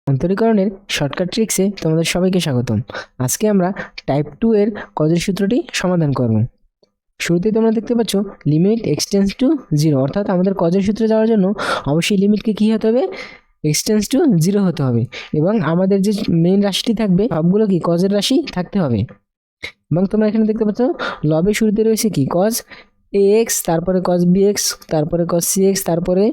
অন্তরীকরণের shortcut ট্রিক্সে তোমাদের সবাইকে স্বাগতম। আজকে আমরা টাইপ 2 এর কজের সূত্রটি সমাধান করব। শুরুতেই তোমরা দেখতে পাচ্ছ লিমিট এক্সটেন্স টু 0, অর্থাৎ আমাদের কজের সূত্রে যাওয়ার জন্য অবশ্যই লিমিটকে কী হতে হবে, এক্সটেন্স টু 0 হতে হবে, এবং আমাদের যে মেইন রাশিটি থাকবে সবগুলো কি কজের রাশি থাকতে হবে। এবং তোমরা এখানে দেখতে পাচ্ছ লবের শুরুতে রয়েছে কি কজ ax, তারপরে cos bx, তারপরে cos cx, তারপরে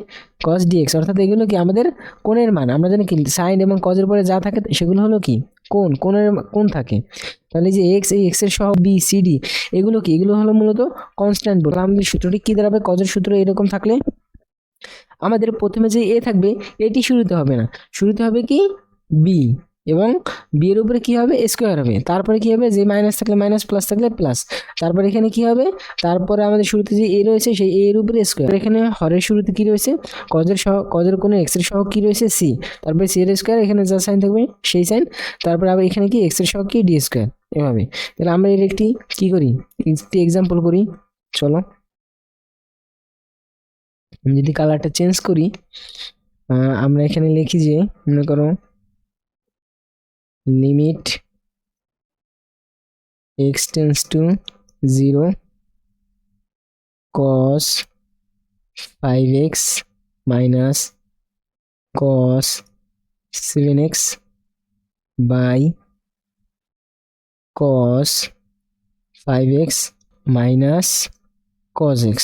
cos dx, অর্থাৎ এগুলো কি আমাদের কোণের মান। আমরা জানি কি সাইন এবং কজের পরে যা থাকে সেগুলো হলো কি কোণের কোণ থাকে। তাহলে যে এক্স, এই এক্সের সহ বি সি ডি এগুলো কি, এগুলো হলো মূলত কনস্ট্যান্ট বল। আমাদের সূত্রটি কী দাঁড়াবে, কজের সূত্র এরকম থাকলে আমাদের প্রথমে যে এ থাকবে এটি শুরুতে হবে না, শুরুতে হবে কি বি, এবং বি এর উপরে কি হবে স্কোয়ার হবে, তারপরে কি হবে যে মাইনাস থাকলে মাইনাস, প্লাস থাকলে প্লাস, তারপরে এখানে কি হবে, তারপরে আমাদের শুরুতে যে এ রয়েছে সেই এ এর উপরে স্কোয়ার। এখানে হরের শুরুতে কি রয়েছে কজের কোনো এক্স এর সহগ কি রয়েছে সি, তারপরে সি এর স্কোয়ার, এখানে যা সাইন থাকবে সেই সাইন, তারপরে আবার এখানে কি এক্স এর সহগ কি ডি স্কোয়ার, এভাবে। তাহলে আমরা এর একটি কি করি, একটি এক্সাম্পল করি। চলো আমি যদি কালারটা চেঞ্জ করি, আমরা এখানে লিখি যে মনে করো limit x tends to 0 cos 5x minus cos 7x by cos 5x minus cos x।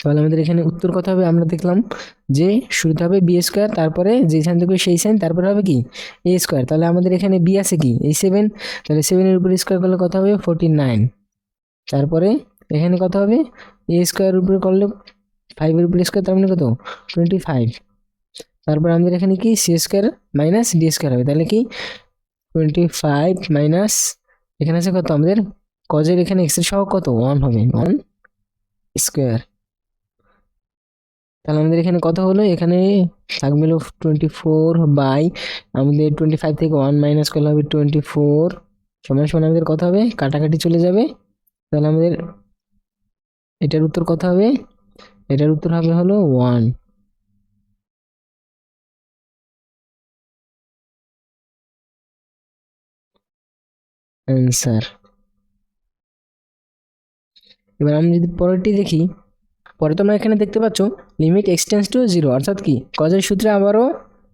তাহলে আমাদের এখানে উত্তর কত হবে, আমরা দেখলাম যে শুরুতে হবে বি স্কোয়ার, তারপরে যে সাইন থাকবে সেই সাইন, তারপরে হবে কি এ স্কোয়ার। তাহলে আমাদের এখানে বি আছে কি এই 7, তাহলে 7-এর উপরে স্কোয়ার করলে কত হবে 49, তারপরে এখানে কত হবে এ স্কোয়ার উপরে করলে 5-এর উপরে স্কোয়ার, তার মানে কত 25, তারপর আমাদের এখানে কি C square minus D square হবে, তাহলে কি 25 মাইনাস এখানে আছে কত আমাদের কজের এখানে এক্সের সহ কত 1 হবে, 1 স্কোয়ার। তাহলে আমাদের এখানে কত হলো, এখানে থাকবে 24 বাই আমাদের 25 থেকে 1 মাইনাস করলে হবে 24 সমান সমান আমাদের কত হবে, কাটাকাটি চলে যাবে। তাহলে আমাদের এটার উত্তর কত হবে, এটার উত্তর হবে হলো 1 অ্যান্সার। এবার আমি যদি পরেরটি দেখি, পরে তোমরা এখানে দেখতে পাচ্ছ লিমিট এক্সটেন্স টু 0, অর্থাৎ কি কজের সূত্রে আবারও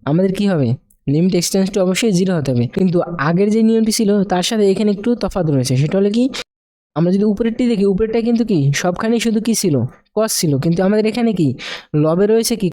আমাদের কি হবে লিমিট এক্সটেন্স টু অবশ্যই 0 হতে হবে, কিন্তু আগের যে নিয়মটি ছিল তার সাথে এখানে একটু তফাৎ রয়েছে। সেটা হলো কি আমরা যদি উপরেরটি দেখি, উপরেরটা কিন্তু কি সবখানেই শুধু কি ছিল কস ছিল, কিন্তু আমাদের এখানে কি লবে রয়েছে কি